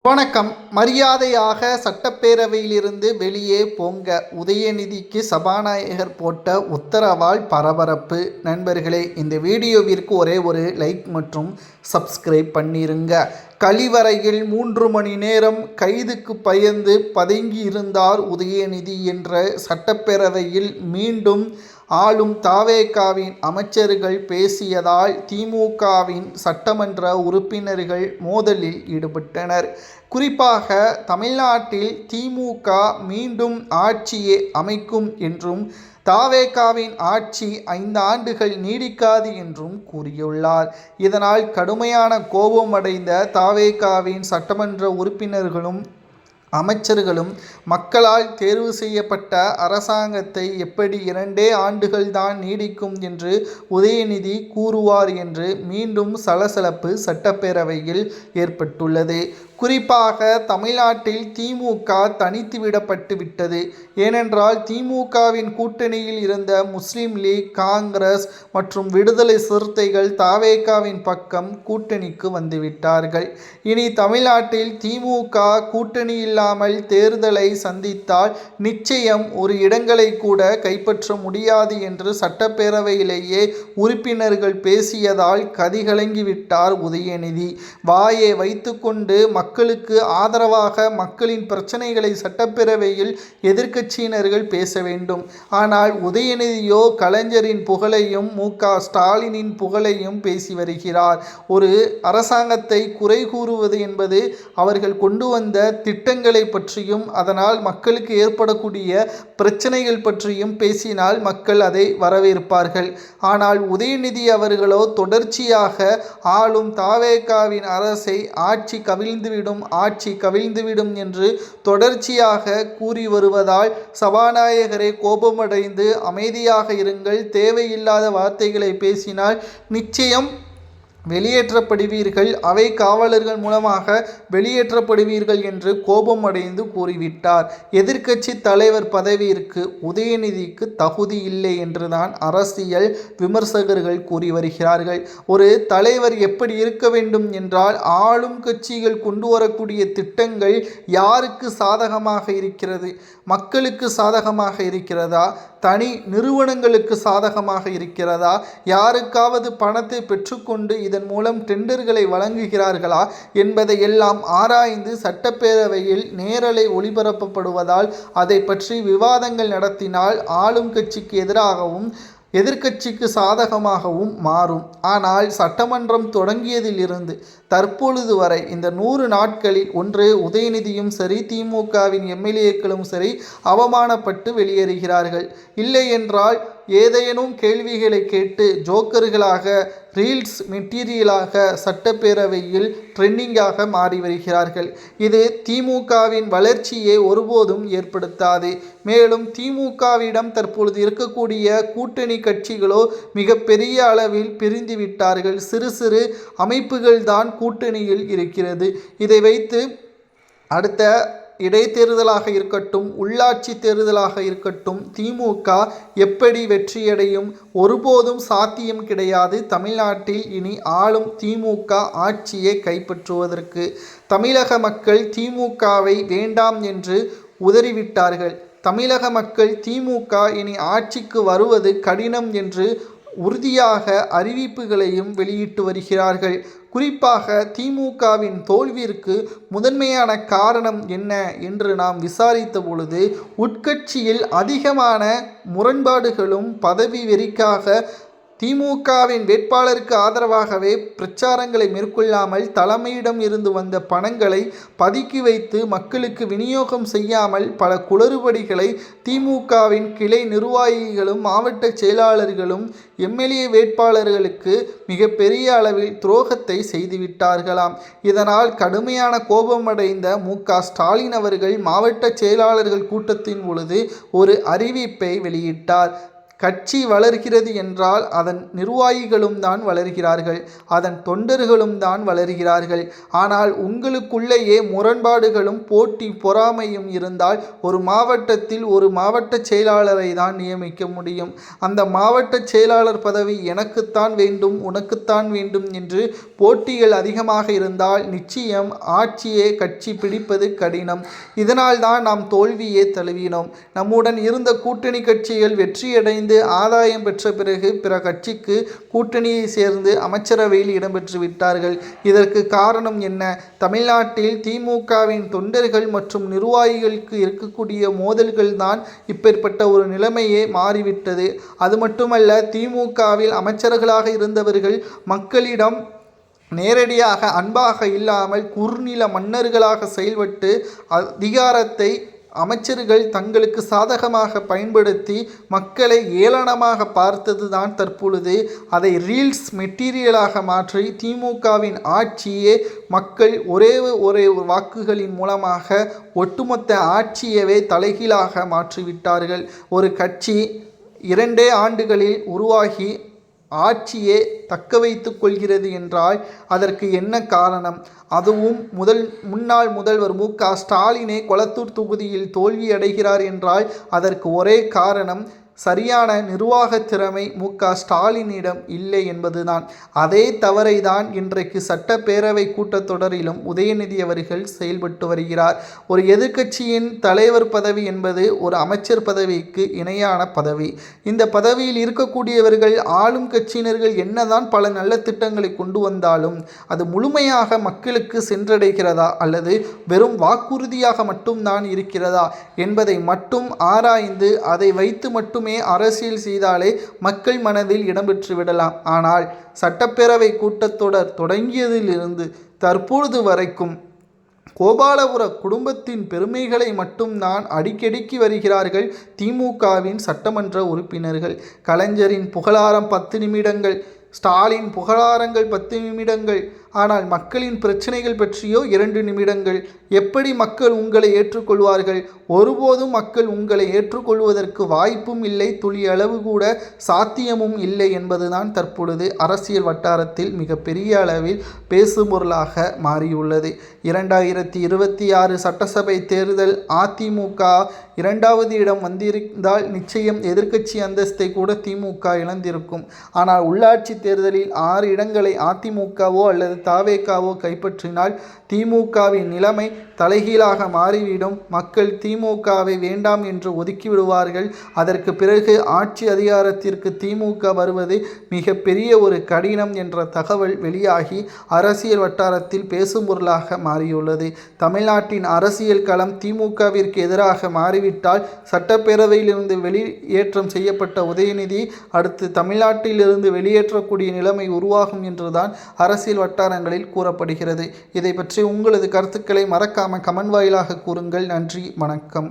வணக்கம். மரியாதையாக சட்டப்பேரவையிலிருந்து வெளியே போங்க, உதயநிதிக்கு சபாநாயகர் போட்ட உத்தரவால் பரபரப்பு. நண்பர்களே, இந்த வீடியோவிற்கு ஒரே ஒரு லைக் மற்றும் சப்ஸ்கிரைப் பண்ணிருங்க. கழிவறையில் 3 மணி நேரம் கைதுக்கு பயந்து பதுங்கி இருந்தார் உதயநிதி என்ற சட்டப்பேரவையில் மீண்டும் ஆளும் தவேகாவின் அமைச்சர்கள் பேசியதால் திமுகவின் சட்டமன்ற உறுப்பினர்கள் மோதலில் ஈடுபட்டனர். குறிப்பாக தமிழ்நாட்டில் திமுக மீண்டும் ஆட்சியை அமைக்கும் என்றும் தவேகாவின் ஆட்சி 5 ஆண்டுகள் நீடிக்காது என்றும் கூறியுள்ளார். இதனால் கடுமையான கோபமடைந்த தவேகாவின் சட்டமன்ற உறுப்பினர்களும் அமைச்சர்களும் மக்களால் தேர்வு செய்யப்பட்ட அரசாங்கத்தை எப்படி 2 ஆண்டுகள் தான் நீடிக்கும் என்று உதயநிதி கூறுவார் என்று மீண்டும் சலசலப்பு சட்டப்பேரவையில் ஏற்பட்டுள்ளது. குறிப்பாக தமிழ்நாட்டில் திமுக தனித்து விடப்பட்டு விட்டது. ஏனென்றால் திமுகவின் கூட்டணியில் இருந்த முஸ்லிம் லீக், காங்கிரஸ் மற்றும் விடுதலை சிறுத்தைகள் தவேகாவின் பக்கம் கூட்டணிக்கு வந்துவிட்டார்கள். இனி தமிழ்நாட்டில் திமுக கூட்டணி இல்லாமல் தேர்தலை சந்தித்தால் நிச்சயம் ஒரு இடங்களை கூட கைப்பற்ற முடியாது என்று சட்டப்பேரவையிலேயே உறுப்பினர்கள் பேசியதால் கதிகலங்கிவிட்டார் உதயநிதி. வாயை வைத்துக்கொண்டு மக்களுக்கு ஆதரவாக மக்களின் பிரச்சனைகளை சட்டப்பேரவையில் எதிர்க்கட்சியினர்கள் பேச வேண்டும். ஆனால் உதயநிதியோ கலைஞரின் புகழையும் மு.க.ஸ்டாலினின் புகழையும் பேசி வருகிறார். ஒரு அரசாங்கத்தை குறை கூறுவது என்பது அவர்கள் கொண்டு வந்த திட்டங்களை பற்றியும் அதனால் மக்களுக்கு ஏற்படக்கூடிய பிரச்சனைகள் பற்றியும் பேசினால் மக்கள் அதை வரவேற்பார்கள். ஆனால் உதயநிதி அவர்களோ தொடர்ச்சியாக ஆளும் தவேகாவின் அரசை ஆட்சி கவிழ்ந்துவிடும் என்று தொடர்ச்சியாக கூறி வருவதால் சபாநாயகரை கோபமடைந்து அமைதியாக இருங்கள், தேவையில்லாத வார்த்தைகளை பேசினால் நிச்சயம் வெளியேற்றப்படுவீர்கள், அவை காவலர்கள் மூலமாக வெளியேற்றப்படுவீர்கள் என்று கோபம் அடைந்து கூறிவிட்டார். எதிர்க்கட்சி தலைவர் பதவியிற்கு உதயநிதிக்கு தகுதி இல்லை என்றுதான் அரசியல் விமர்சகர்கள் கூறி வருகிறார்கள். ஒரு தலைவர் எப்படி இருக்க வேண்டும் என்றால் ஆளும் கட்சிகள் கொண்டு வரக்கூடிய திட்டங்கள் யாருக்கு சாதகமாக இருக்கிறது? மக்களுக்கு சாதகமாக இருக்கிறதா? தனி நிறுவனங்களுக்கு சாதகமாக இருக்கிறதா? யாருக்காவது பணத்தை பெற்றுக்கொண்டு இதன் மூலம் டெண்டர்களை வழங்குகிறார்களா என்பதை எல்லாம் ஆராய்ந்து சட்டப்பேரவையில் நேரலை ஒளிபரப்பப்படுவதால் அதை பற்றி விவாதங்கள் நடத்தினால் ஆளும் கட்சிக்கு எதிராகவும் எதிர்க்கட்சிக்கு சாதகமாகவும் மாறும். ஆனால் சட்டமன்றம் தொடங்கியதிலிருந்து தற்பொழுது வரை இந்த 100 நாட்களில் ஒன்று உதயநிதியும் சரி திமுகவின் எம்எல்ஏக்களும் சரி அவமானப்பட்டு வெளியேறுகிறார்கள். இல்லை என்றால் ஏதேனும் கேள்விகளை கேட்டு ஜோக்கர்களாக ரீல்ஸ் மெட்டீரியலாக சட்டப்பேரவையில் ட்ரெண்டிங்காக மாறி வருகிறார்கள். இது திமுகவின் வளர்ச்சியை ஒருபோதும் ஏற்படுத்தாது. மேலும் திமுகவிடம் தற்பொழுது இருக்கக்கூடிய கூட்டணி கட்சிகளோ மிக பெரிய அளவில் பிரிந்து விட்டார்கள். சிறு சிறு அமைப்புகள் தான் கூட்டணியில் இருக்கிறது. இதை வைத்து அடுத்த இடைத்தேர்தலாக இருக்கட்டும், உள்ளாட்சி தேர்தலாக இருக்கட்டும், திமுக எப்படி வெற்றியடையும்? ஒருபோதும் சாத்தியம் கிடையாது. தமிழ்நாட்டில் இனி ஆளும் திமுக ஆட்சியை கைப்பற்றுவதற்கு தமிழக மக்கள் திமுகவை வேண்டாம் என்று உதறிவிட்டார்கள். தமிழக மக்கள் திமுக இனி ஆட்சிக்கு வருவது கடினம் என்று உறுதியாக அறிவிப்புகளையும் வெளியிட்டு வருகிறார்கள். குறிப்பாக திமுகவின் தோல்விற்கு முதன்மையான காரணம் என்ன என்று நாம் விசாரித்த பொழுது உட்கட்சியில் அதிகமான முரண்பாடுகளும் பதவி வெறிக்காக திமுகவின் வேட்பாளருக்கு ஆதரவாகவே பிரச்சாரங்களை மேற்கொள்ளாமல் தலைமையிடம் இருந்து வந்த பணங்களை பதுக்கி வைத்து மக்களுக்கு விநியோகம் செய்யாமல் பல குளறுபடிகளை திமுகவின் கிளை நிர்வாகிகளும் மாவட்ட செயலாளர்களும் எம்எல்ஏ வேட்பாளர்களுக்கு மிக பெரிய அளவில் துரோகத்தை செய்துவிட்டார்களாம். இதனால் கடுமையான கோபமடைந்த மு.க.ஸ்டாலின் அவர்கள் மாவட்ட செயலாளர்கள் கூட்டத்தின் பொழுது ஒரு அறிவிப்பை வெளியிட்டார். கட்சி வளர்கிறது என்றால் அதன் நிர்வாகிகளும் தான் வளர்கிறார்கள், அதன் தொண்டர்களும் தான் வளர்கிறார்கள். ஆனால் உங்களுக்குள்ளேயே முரண்பாடுகளும் போட்டி பொறாமையும் இருந்தால் ஒரு மாவட்டத்தில் ஒரு மாவட்ட செயலாளரை தான் நியமிக்க முடியும். அந்த மாவட்ட செயலாளர் பதவி எனக்குத்தான் வேண்டும், உனக்குத்தான் வேண்டும் என்று போட்டிகள் அதிகமாக இருந்தால் நிச்சயம் ஆட்சியே கட்சி பிடிப்பது கடினம். இதனால் தான் நாம் தோல்வியே தழுவினோம். நம்முடன் இருந்த கூட்டணி கட்சிகள் வெற்றியடைந்து ஆதாயம் பெற்ற பிறகு பிற கட்சிக்கு கூட்டணியை சேர்ந்து அமைச்சரவையில் இடம்பெற்று விட்டார்கள். இதற்கு காரணம் என்ன? தமிழ்நாட்டில் திமுகவின் தொண்டர்கள் மற்றும் நிர்வாகிகளுக்கு இருக்கக்கூடிய மோதல்கள் தான் இப்பேற்பட்ட ஒரு நிலைமையே மாறிவிட்டது. அது மட்டுமல்ல, திமுகவில் அமைச்சர்களாக இருந்தவர்கள் மக்களிடம் நேரடியாக அன்பாக இல்லாமல் குறுநில மன்னர்களாக செயல்பட்டு அதிகாரத்தை அமைச்சர்கள் தங்களுக்கு சாதகமாக பயன்படுத்தி மக்களை ஏளனமாக பார்த்தது தான் தற்பொழுது அதை ரீல்ஸ் மெட்டீரியலாக மாற்றி திமுகவின் ஆட்சியே மக்கள் ஒரே வாக்குகளின் மூலமாக ஒட்டுமொத்த ஆட்சியவே தலைகீழாக மாற்றிவிட்டார்கள். ஒரு கட்சி 2 ஆண்டுகளில் உருவாகி ஆட்சியே தக்க வைத்து கொள்கிறது என்றால் அதற்கு என்ன காரணம்? அதுவும் முன்னாள் முதல்வர் மு.க. ஸ்டாலினே கொளத்தூர் தொகுதியில் தோல்வியடைகிறார் என்றால் அதற்கு ஒரே காரணம் சரியான நிர்வாக திறமை மு.க. ஸ்டாலினிடம் இல்லை என்பதுதான். அதே தவறை தான் இன்றைக்கு சட்டப்பேரவை கூட்டத்தொடரிலும் உதயநிதி அவர்கள் செயல்பட்டு வருகிறார். ஒரு எதிர்க்கட்சியின் தலைவர் பதவி என்பது ஒரு அமைச்சர் பதவிக்கு இணையான பதவி. இந்த பதவியில் இருக்கக்கூடியவர்கள் ஆளும் கட்சியினர்கள் என்னதான் பல நல்ல திட்டங்களை கொண்டு வந்தாலும் அது முழுமையாக மக்களுக்கு சென்றடைகிறதா அல்லது வெறும் வாக்குறுதியாக மட்டும்தான் இருக்கிறதா என்பதை மட்டும் ஆராய்ந்து அதை வைத்து மட்டுமே அரசியல் செய்தாலே மக்கள் மனதில் இடம்பெற்று விடலாம். ஆனால் சட்டப்பேரவை கூட்டத்தொடர் தொடங்கியதிலிருந்து தற்பொழுது வரைக்கும் கோபாலபுர குடும்பத்தின் பெருமைகளை மட்டும்தான் அடிக்கடிக்கு வருகிறார்கள் திமுகவின் சட்டமன்ற உறுப்பினர்கள். கலைஞரின் புகழாரம் 10 நிமிடங்கள், ஸ்டாலின் புகழாரங்கள் 10 நிமிடங்கள், ஆனால் மக்களின் பிரச்சனைகள் பற்றியோ 2 நிமிடங்கள். எப்படி மக்கள் உங்களை ஏற்றுக்கொள்வார்கள்? ஒருபோதும் மக்கள் உங்களை ஏற்றுக்கொள்வதற்கு வாய்ப்பும் இல்லை, துளி அளவு கூட சாத்தியமும் இல்லை என்பதுதான் தற்பொழுது அரசியல் வட்டாரத்தில் மிகப்பெரிய அளவில் பேசுபொருளாக மாறியுள்ளது. 2026 சட்டசபை தேர்தல் அதிமுக 2வது இடம் வந்திருந்தால் நிச்சயம் எதிர்க்கட்சி அந்தஸ்தை கூட திமுக இழந்திருக்கும். ஆனால் உள்ளாட்சி தேர்தலில் 6 இடங்களை அதிமுகவோ அல்லது தாவேகாவோ கைப்பற்றினால் திமுகவின் நிலைமை தலைகீழாக மாறிவிடும். மக்கள் திமுகவை வேண்டாம் என்று ஒதுக்கிவிடுவார்கள். அதற்கு பிறகு ஆட்சி அதிகாரத்திற்கு திமுக வருவது மிக பெரிய ஒரு கடினம் என்ற தகவல் வெளியாகி அரசியல் வட்டாரத்தில் பேசும் பொருளாக மாறியுள்ளது. தமிழ்நாட்டின் அரசியல் களம் திமுகவிற்கு எதிராக மாறிவிட்டால் சட்டப்பேரவையிலிருந்து வெளியேற்றம் செய்யப்பட்ட உதயநிதி அடுத்து தமிழ்நாட்டிலிருந்து வெளியேற்றக்கூடிய நிலைமை உருவாகும் என்றுதான் அரசியல் வட்டாரங்களில் கூறப்படுகிறது. இதை பற்றி உங்களது கருத்துக்களை மறக்காம கமெண்ட் வாயிலாக கூறுங்கள். நன்றி, வணக்கம்.